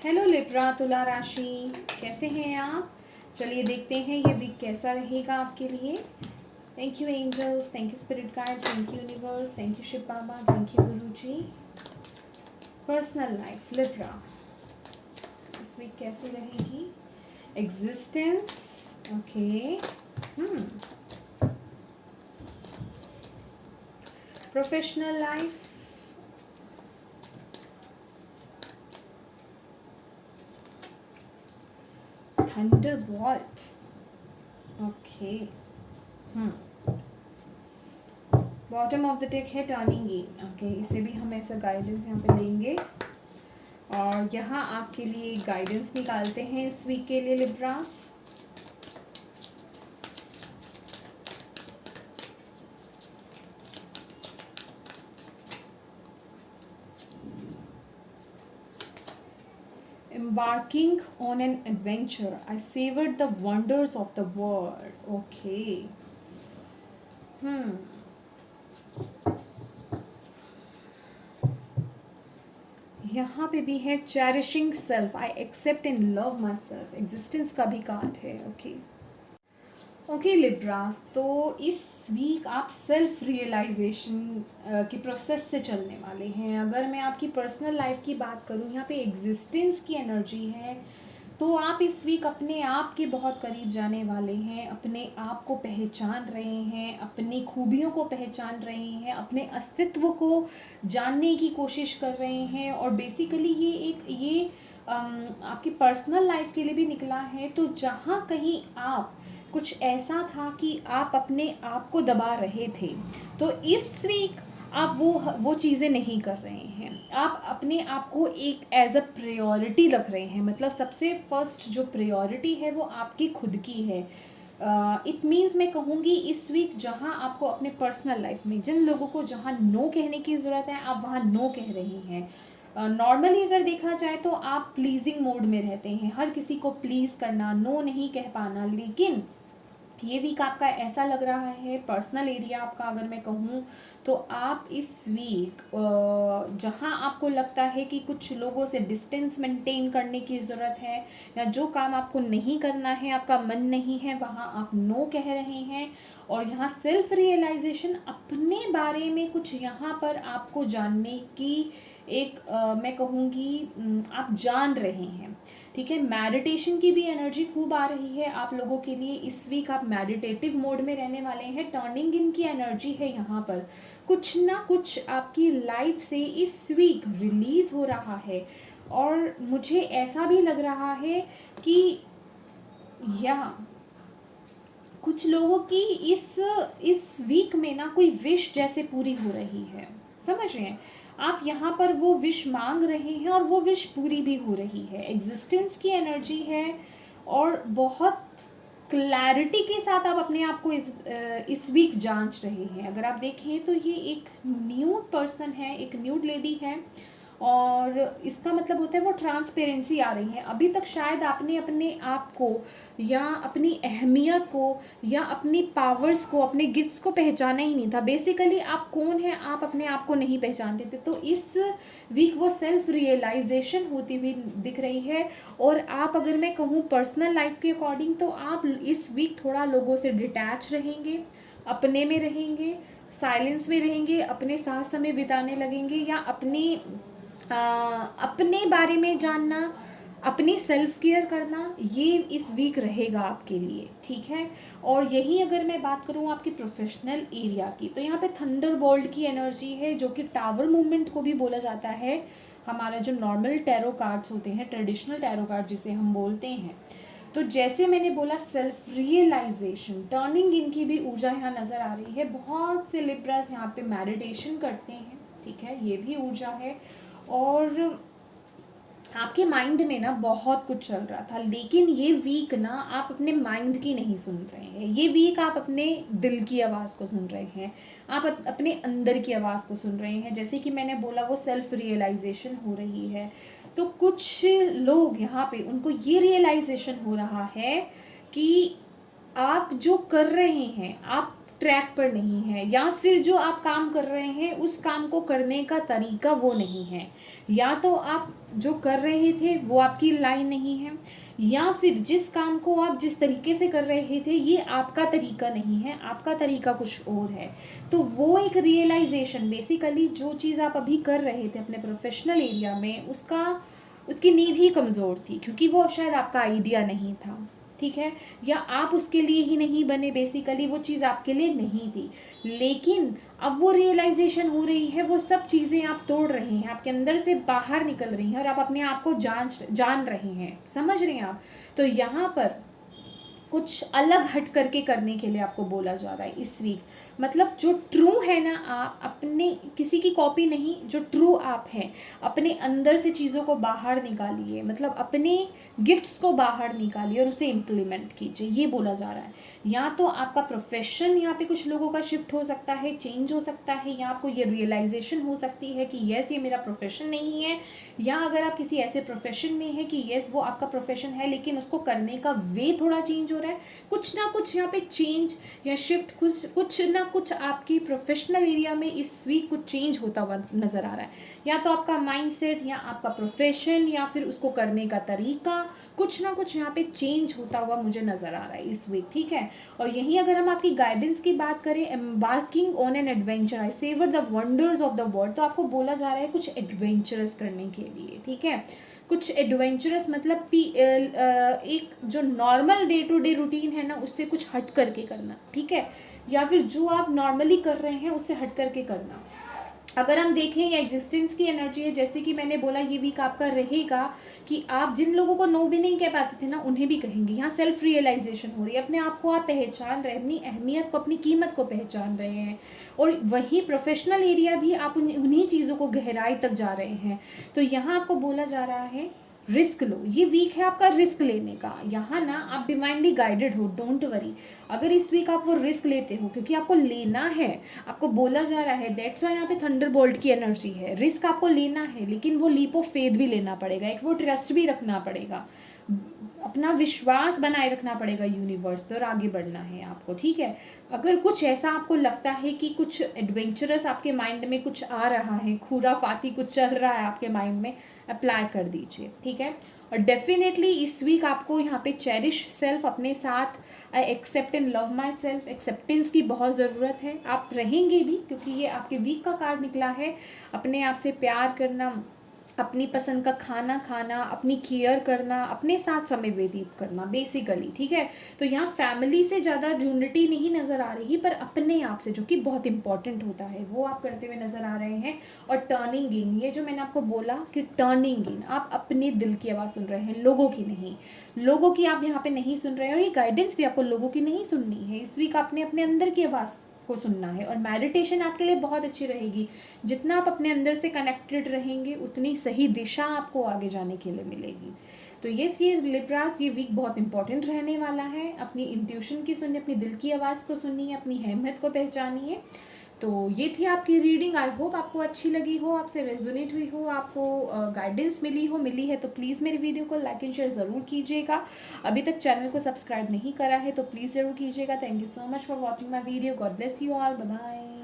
Hello Libra तुला राशि, कैसे हैं आप? चलिए देखते हैं ये वीक कैसा रहेगा आपके लिए। Thank you angels, thank you spirit guide, thank you universe, thank you Shiv Baba, thank you guru ji. Personal life Libra इस वीक कैसी रहेगी? Existence, okay. Professional life, thunderbolt, okay. Bottom of the deck है टर्निंग इन, ओके। इसे भी हम ऐसा guidance यहाँ पे लेंगे और यहाँ आपके लिए गाइडेंस निकालते हैं इस वीक के लिए Libras. Embarking on an adventure, I savored the wonders of the world. Okay. यहाँ पे भी है cherishing self, I accept and love myself, existence का भी कार्ड है। ओके लिब्रास, तो इस वीक आप सेल्फ रियलाइजेशन के प्रोसेस से चलने वाले हैं। अगर मैं आपकी पर्सनल लाइफ की बात करूँ, यहाँ पे एग्जिस्टेंस की एनर्जी है, तो आप इस वीक अपने आप के बहुत करीब जाने वाले हैं, अपने आप को पहचान रहे हैं, अपनी खूबियों को पहचान रहे हैं, अपने अस्तित्व को जानने की कोशिश कर रहे हैं। और बेसिकली ये आपकी पर्सनल लाइफ के लिए भी निकला है। तो जहाँ कहीं आप कुछ ऐसा था कि आप अपने आप को दबा रहे थे, तो इस वीक आप वो चीज़ें नहीं कर रहे हैं। आप अपने आप को एक एज अ प्रायोरिटी रख रहे हैं। मतलब सबसे फर्स्ट जो प्रायोरिटी है वो आपकी खुद की है। इट मीन्स मैं कहूँगी इस वीक जहाँ आपको अपने पर्सनल लाइफ में जिन लोगों को जहाँ नो कहने की ज़रूरत है, आप वहाँ नो कह रही हैं। नॉर्मली अगर देखा जाए तो आप प्लीजिंग मोड में रहते हैं, हर किसी को प्लीज़ करना, नो नहीं कह पाना। लेकिन ये वीक आपका ऐसा लग रहा है, पर्सनल एरिया आपका अगर मैं कहूँ तो आप इस वीक जहाँ आपको लगता है कि कुछ लोगों से डिस्टेंस मेंटेन करने की ज़रूरत है, या जो काम आपको नहीं करना है, आपका मन नहीं है, वहाँ आप नो कह रहे हैं। और यहाँ सेल्फ रियलाइजेशन, अपने बारे में कुछ यहाँ पर आपको जानने की एक मैं कहूँगी आप जान रहे हैं। ठीक है, मेडिटेशन की भी एनर्जी खूब आ रही है आप लोगों के लिए। इस वीक आप मेडिटेटिव मोड में रहने वाले हैं। टर्निंग इन की एनर्जी है यहाँ पर। कुछ ना कुछ आपकी लाइफ से इस वीक रिलीज हो रहा है। और मुझे ऐसा भी लग रहा है कि या कुछ लोगों की इस वीक में ना कोई विश जैसे पूरी हो रही है। समझ रहे हैं आप? यहाँ पर वो विश मांग रहे हैं और वो विश पूरी भी हो रही है। एग्जिस्टेंस की एनर्जी है और बहुत क्लैरिटी के साथ आप अपने आप को इस वीक जांच रहे हैं। अगर आप देखें तो ये एक न्यूड पर्सन है, एक न्यूड लेडी है, और इसका मतलब होता है वो ट्रांसपेरेंसी आ रही है। अभी तक शायद आपने अपने आप को या अपनी अहमियत को या अपनी पावर्स को, अपने गिफ्ट्स को पहचाना ही नहीं था। बेसिकली आप कौन हैं, आप अपने आप को नहीं पहचानते थे। तो इस वीक वो सेल्फ रियलाइजेशन होती हुई दिख रही है। और आप, अगर मैं कहूँ पर्सनल लाइफ के अकॉर्डिंग, तो आप इस वीक थोड़ा लोगों से डिटैच रहेंगे, अपने में रहेंगे, साइलेंस में रहेंगे, अपने साथ समय बिताने लगेंगे, या अपने बारे में जानना, अपनी सेल्फ केयर करना, ये इस वीक रहेगा आपके लिए। ठीक है, और यही अगर मैं बात करूँ आपकी प्रोफेशनल एरिया की, तो यहाँ पे थंडरबोल्ट की एनर्जी है, जो कि टावर मूवमेंट को भी बोला जाता है। हमारा जो नॉर्मल टैरो कार्ड्स होते हैं, ट्रेडिशनल टैरो कार्ड जिसे हम बोलते हैं, तो जैसे मैंने बोला सेल्फ रियलाइजेशन, टर्निंग इनकी भी ऊर्जा यहाँ नज़र आ रही है। बहुत से लिब्रास यहाँ पे मेडिटेशन करते हैं। ठीक है, ये भी ऊर्जा है। और आपके माइंड में ना बहुत कुछ चल रहा था, लेकिन ये वीक ना आप अपने माइंड की नहीं सुन रहे हैं। ये वीक आप अपने दिल की आवाज़ को सुन रहे हैं, आप अपने अंदर की आवाज़ को सुन रहे हैं। जैसे कि मैंने बोला, वो सेल्फ रियलाइजेशन हो रही है। तो कुछ लोग यहाँ पे, उनको ये रियलाइजेशन हो रहा है कि आप जो कर रहे हैं, आप ट्रैक पर नहीं है, या फिर जो आप काम कर रहे हैं उस काम को करने का तरीका वो नहीं है, या तो आप जो कर रहे थे वो आपकी लाइन नहीं है, या फिर जिस काम को आप जिस तरीके से कर रहे थे ये आपका तरीका नहीं है, आपका तरीका कुछ और है। तो वो एक रियलाइजेशन, बेसिकली जो चीज़ आप अभी कर रहे थे अपने प्रोफेशनल एरिया में, उसकी नींव ही कमज़ोर थी, क्योंकि वो शायद आपका आइडिया नहीं था, ठीक है, या आप उसके लिए ही नहीं बने, बेसिकली वो चीज़ आपके लिए नहीं थी। लेकिन अब वो रियलाइजेशन हो रही है, वो सब चीज़ें आप तोड़ रहे हैं, आपके अंदर से बाहर निकल रही हैं और आप अपने आप को जान रहे हैं, समझ रहे हैं आप। तो यहाँ पर कुछ अलग हट करके करने के लिए आपको बोला जा रहा है इस वीक। मतलब जो ट्रू है ना, आप अपने किसी की कॉपी नहीं, जो ट्रू आप हैं अपने अंदर से चीज़ों को बाहर निकालिए, मतलब अपने गिफ्ट्स को बाहर निकालिए और उसे इम्प्लीमेंट कीजिए, ये बोला जा रहा है। या तो आपका प्रोफेशन यहाँ पे कुछ लोगों का शिफ्ट हो सकता है, चेंज हो सकता है, या आपको ये रियलाइजेशन हो सकती है कि यस ये मेरा प्रोफेशन नहीं है, या अगर आप किसी ऐसे प्रोफेशन में है कि यस वो आपका प्रोफेशन है लेकिन उसको करने का वे थोड़ा चेंज हो रहा है, कुछ ना कुछ यहाँ पे चेंज या शिफ्ट, कुछ ना कुछ आपकी प्रोफेशनल एरिया में इस वीक कुछ चेंज होता हुआ नज़र आ रहा है। या तो आपका माइंडसेट, या आपका प्रोफेशन, या फिर उसको करने का तरीका, कुछ ना कुछ यहाँ पे चेंज होता हुआ मुझे नज़र आ रहा है इस वीक, ठीक है। और यहीं अगर हम आपकी गाइडेंस की बात करें, embarking on an adventure, I savour the wonders of the world, तो आपको बोला जा रहा है कुछ एडवेंचरस करने के लिए, ठीक है। कुछ एडवेंचरस मतलब एक जो normal day to day routine है ना उससे कुछ हट करके करना, ठीक है, या फिर जो आप नॉर्मली कर रहे हैं उससे हट करके करना। अगर हम देखें ये एग्जिस्टेंस की एनर्जी है, जैसे कि मैंने बोला ये वीक आपका रहेगा कि आप जिन लोगों को नो भी नहीं कह पाते थे ना उन्हें भी कहेंगे। यहाँ सेल्फ रियलाइजेशन हो रही है, अपने आप को आप पहचान रहे हैं, अपनी अहमियत को, अपनी कीमत को पहचान रहे हैं। और वही प्रोफेशनल एरिया भी आप उन्हीं चीज़ों को गहराई तक जा रहे हैं। तो यहाँ आपको बोला जा रहा है रिस्क लो, ये वीक है आपका रिस्क लेने का। यहाँ ना आप डिवाइनली गाइडेड हो, डोंट वरी। अगर इस वीक आप वो रिस्क लेते हो, क्योंकि आपको लेना है, आपको बोला जा रहा है, दैट्स वाई यहाँ पे थंडरबोल्ट की एनर्जी है। रिस्क आपको लेना है, लेकिन वो लीप ऑफ फेथ भी लेना पड़ेगा, एक वो ट्रस्ट भी रखना पड़ेगा, अपना विश्वास बनाए रखना पड़ेगा यूनिवर्स पर, और आगे बढ़ना है आपको, ठीक है। अगर कुछ ऐसा आपको लगता है कि कुछ एडवेंचरस आपके माइंड में कुछ आ रहा है, खुराफाती कुछ चल रहा है आपके माइंड में, अप्लाई कर दीजिए, ठीक है। और डेफिनेटली इस वीक आपको यहाँ पे चेरिश सेल्फ, अपने साथ I accept and love myself, acceptance की बहुत ज़रूरत है। आप रहेंगे भी, क्योंकि ये आपके वीक का कार्ड निकला है। अपने आप से प्यार करना, अपनी पसंद का खाना खाना, अपनी केयर करना, अपने साथ समय व्यतीत करना, बेसिकली, ठीक है। तो यहाँ फैमिली से ज़्यादा यूनिटी नहीं नज़र आ रही, पर अपने आप से, जो कि बहुत इंपॉर्टेंट होता है, वो आप करते हुए नज़र आ रहे हैं। और टर्निंग इन, ये जो मैंने आपको बोला कि टर्निंग इन, आप अपने दिल की आवाज़ सुन रहे हैं, लोगों की नहीं। लोगों की आप यहाँ पे नहीं सुन रहे हैं, और ये गाइडेंस भी आपको लोगों की नहीं सुननी है। इस वीक आपने अपने अंदर की आवाज़ को सुनना है। और मेडिटेशन आपके लिए बहुत अच्छी रहेगी। जितना आप अपने अंदर से कनेक्टेड रहेंगे उतनी सही दिशा आपको आगे जाने के लिए मिलेगी। तो ये लिब्रास, ये वीक बहुत इंपॉर्टेंट रहने वाला है। अपनी इंट्यूशन की सुनिए, अपनी दिल की आवाज़ को सुनिए, अपनी अहमियत को पहचानिए। तो ये थी आपकी रीडिंग। आई होप आपको अच्छी लगी हो, आपसे रेजोनेट हुई हो, आपको गाइडेंस मिली है तो प्लीज़ मेरी वीडियो को लाइक एंड शेयर ज़रूर कीजिएगा। अभी तक चैनल को सब्सक्राइब नहीं करा है तो प्लीज़ ज़रूर कीजिएगा। Thank you so much for watching my video. God bless you all. Bye bye.